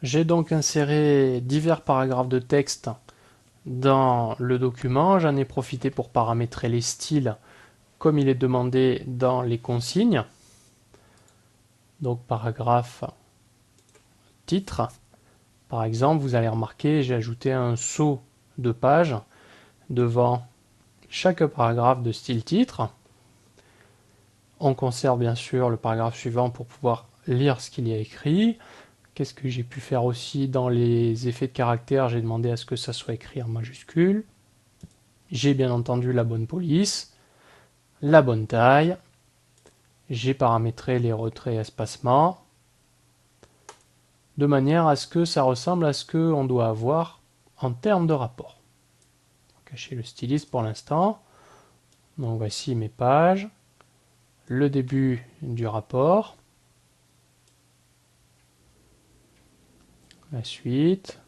J'ai donc inséré divers paragraphes de texte dans le document. J'en ai profité pour paramétrer les styles comme il est demandé dans les consignes. Donc paragraphe titre. Par exemple, vous allez remarquer, j'ai ajouté un saut de page devant chaque paragraphe de style titre. On conserve bien sûr le paragraphe suivant pour pouvoir lire ce qu'il y a écrit. Qu'est-ce que j'ai pu faire aussi dans les effets de caractère? J'ai demandé à ce que ça soit écrit en majuscule. J'ai bien entendu la bonne police, la bonne taille. J'ai paramétré les retraits et espacements de manière à ce que ça ressemble à ce qu'on doit avoir en termes de rapport. On va cacher le styliste pour l'instant. Donc voici mes pages, le début du rapport, la suite,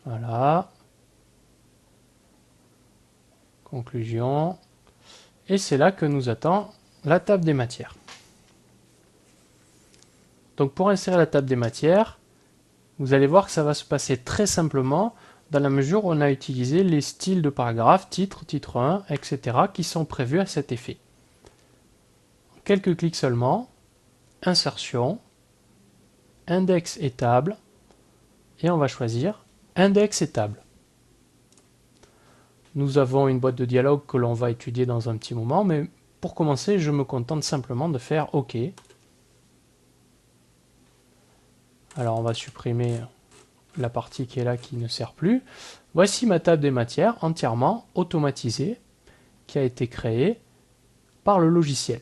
voilà, conclusion, et c'est là que nous attend la table des matières. Donc pour insérer la table des matières, vous allez voir que ça va se passer très simplement dans la mesure où on a utilisé les styles de paragraphe, titre, titre 1, etc. qui sont prévus à cet effet. Quelques clics seulement, insertion, index et table, et on va choisir index et table. Nous avons une boîte de dialogue que l'on va étudier dans un petit moment, mais pour commencer, je me contente simplement de faire OK. Alors on va supprimer la partie qui est là qui ne sert plus. Voici ma table des matières entièrement automatisée qui a été créée par le logiciel.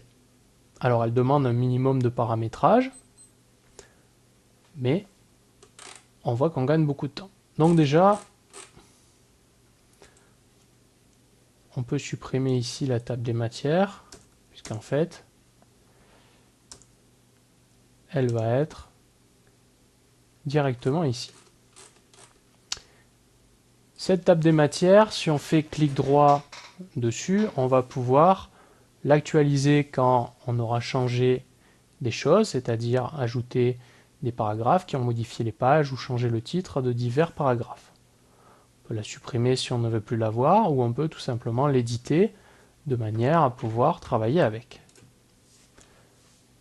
Alors elle demande un minimum de paramétrage, mais on voit qu'on gagne beaucoup de temps. Donc déjà, on peut supprimer ici la table des matières, puisqu'en fait, elle va être directement ici. Cette table des matières, si on fait clic droit dessus, on va pouvoir l'actualiser quand on aura changé des choses, c'est-à-dire ajouter des paragraphes qui ont modifié les pages ou changer le titre de divers paragraphes. On peut la supprimer si on ne veut plus la voir, ou on peut tout simplement l'éditer de manière à pouvoir travailler avec.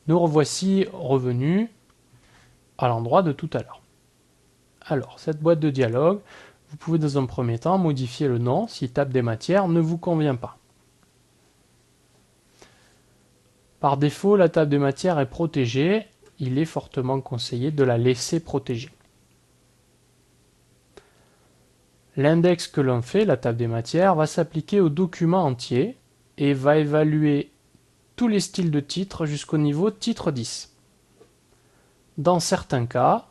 Nous revoici revenus à l'endroit de tout à l'heure. Alors, cette boîte de dialogue, vous pouvez dans un premier temps modifier le nom si table des matières ne vous convient pas. Par défaut, la table des matières est protégée. Il est fortement conseillé de la laisser protégée. L'index que l'on fait, la table des matières, va s'appliquer au document entier et va évaluer tous les styles de titre jusqu'au niveau titre 10. Dans certains cas,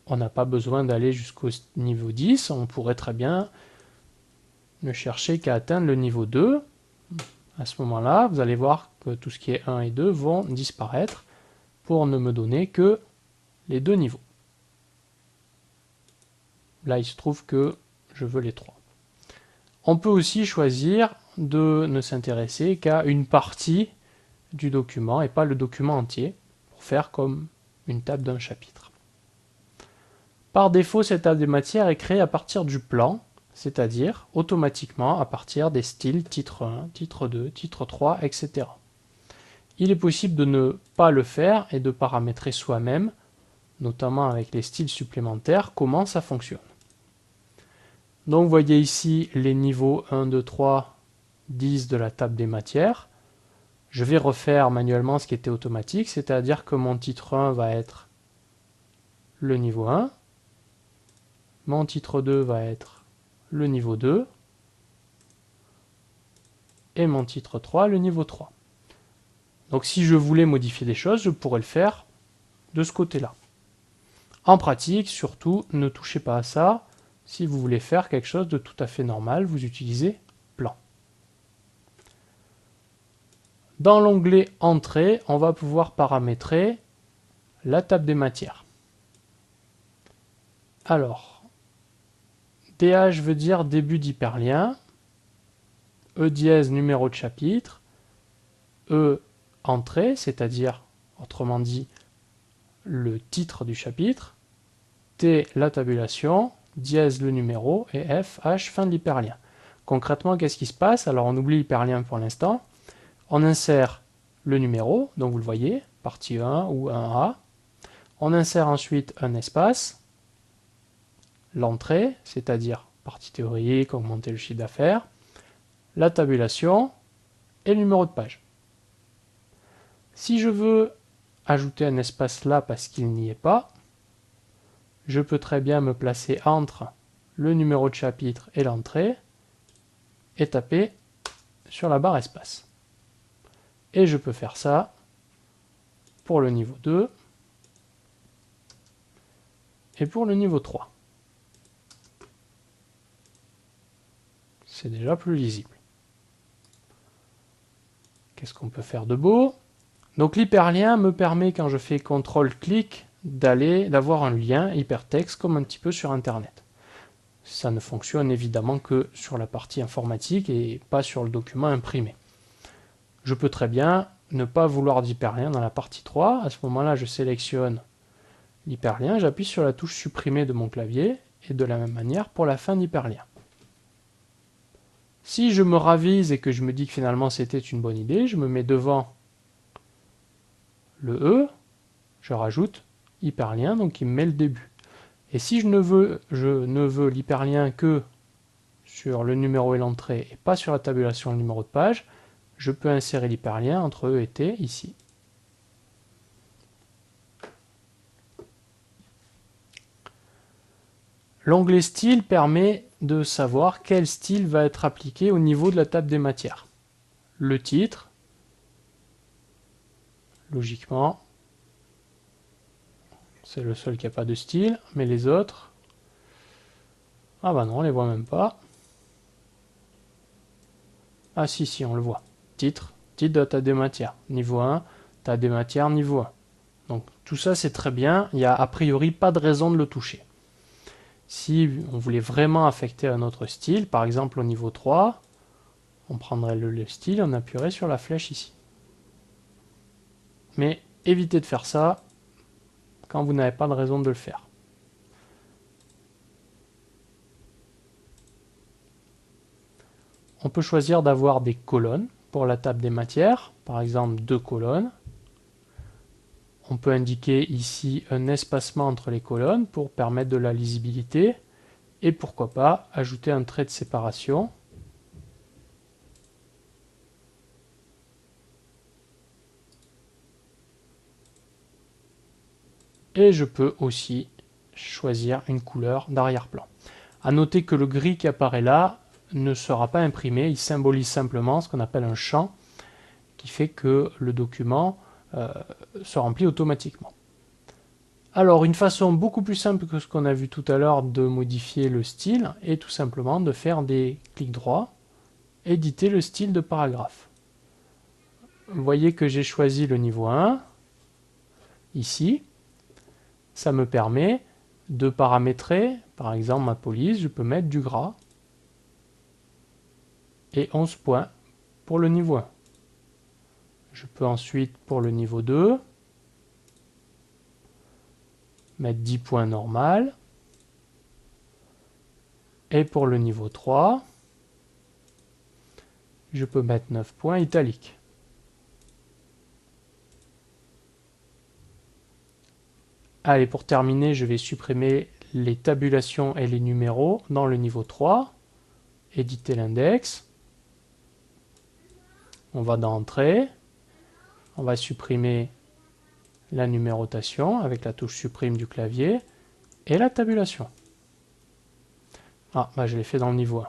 on n'a pas besoin d'aller jusqu'au niveau 10, on pourrait très bien ne chercher qu'à atteindre le niveau 2. À ce moment-là, vous allez voir que tout ce qui est 1 et 2 vont disparaître pour ne me donner que les deux niveaux. Là, il se trouve que je veux les 3. On peut aussi choisir de ne s'intéresser qu'à une partie du document et pas le document entier, pour faire comme une table d'un chapitre. Par défaut, cette table des matières est créée à partir du plan, c'est-à-dire automatiquement à partir des styles titre 1, titre 2, titre 3, etc. Il est possible de ne pas le faire et de paramétrer soi-même, notamment avec les styles supplémentaires, comment ça fonctionne. Donc vous voyez ici les niveaux 1, 2, 3, 10 de la table des matières. Je vais refaire manuellement ce qui était automatique, c'est-à-dire que mon titre 1 va être le niveau 1, mon titre 2 va être le niveau 2, et mon titre 3 le niveau 3. Donc si je voulais modifier des choses, je pourrais le faire de ce côté-là. En pratique, surtout, ne touchez pas à ça. Si vous voulez faire quelque chose de tout à fait normal, vous utilisez plan. Dans l'onglet Entrée, on va pouvoir paramétrer la table des matières. Alors, DH veut dire début d'hyperlien, E dièse numéro de chapitre, E entrée, c'est-à-dire, autrement dit, le titre du chapitre, T la tabulation, dièse le numéro et F, H, fin de l'hyperlien. Concrètement, qu'est-ce qui se passe? Alors on oublie l'hyperlien pour l'instant. On insère le numéro, donc vous le voyez, partie 1 ou 1A. On insère ensuite un espace, l'entrée, c'est-à-dire partie théorique, augmenter le chiffre d'affaires, la tabulation et le numéro de page. Si je veux ajouter un espace là parce qu'il n'y est pas, je peux très bien me placer entre le numéro de chapitre et l'entrée et taper sur la barre espace. Et je peux faire ça pour le niveau 2 et pour le niveau 3. C'est déjà plus lisible. Qu'est-ce qu'on peut faire de beau? Donc l'hyperlien me permet, quand je fais CTRL-clic, d'avoir un lien hypertexte comme un petit peu sur Internet. Ça ne fonctionne évidemment que sur la partie informatique et pas sur le document imprimé. Je peux très bien ne pas vouloir d'hyperlien dans la partie 3. À ce moment-là, je sélectionne l'hyperlien, j'appuie sur la touche supprimer de mon clavier et de la même manière pour la fin d'hyperlien. Si je me ravise et que je me dis que finalement c'était une bonne idée, je me mets devant le E, je rajoute hyperlien, donc il me met le début. Et si je ne veux l'hyperlien que sur le numéro et l'entrée et pas sur la tabulation et le numéro de page, je peux insérer l'hyperlien entre E et T ici. L'onglet style permet de savoir quel style va être appliqué au niveau de la table des matières. Le titre, logiquement, c'est le seul qui n'a pas de style, mais les autres, ah bah non, on les voit même pas. Ah si, on le voit. Titre de la table des matières, niveau 1, table des matières, niveau 1. Donc tout ça c'est très bien, il n'y a a priori pas de raison de le toucher. Si on voulait vraiment affecter un autre style, par exemple au niveau 3, on prendrait le style, on appuierait sur la flèche ici. Mais évitez de faire ça quand vous n'avez pas de raison de le faire. On peut choisir d'avoir des colonnes pour la table des matières, par exemple 2 colonnes. On peut indiquer ici un espacement entre les colonnes pour permettre de la lisibilité. Et pourquoi pas ajouter un trait de séparation. Et je peux aussi choisir une couleur d'arrière-plan. À noter que le gris qui apparaît là ne sera pas imprimé, il symbolise simplement ce qu'on appelle un champ qui fait que le document se remplit automatiquement. Alors une façon beaucoup plus simple que ce qu'on a vu tout à l'heure de modifier le style est tout simplement de faire des clics droits, éditer le style de paragraphe. Vous voyez que j'ai choisi le niveau 1, ici. Ça me permet de paramétrer, par exemple ma police, je peux mettre du gras et 11 points pour le niveau 1. Je peux ensuite, pour le niveau 2, mettre 10 points normal. Et pour le niveau 3, je peux mettre 9 points italiques. Allez, pour terminer, je vais supprimer les tabulations et les numéros dans le niveau 3. Éditer l'index. On va dans Entrée. On va supprimer la numérotation avec la touche supprime du clavier et la tabulation. Ah, bah je l'ai fait dans le niveau 1.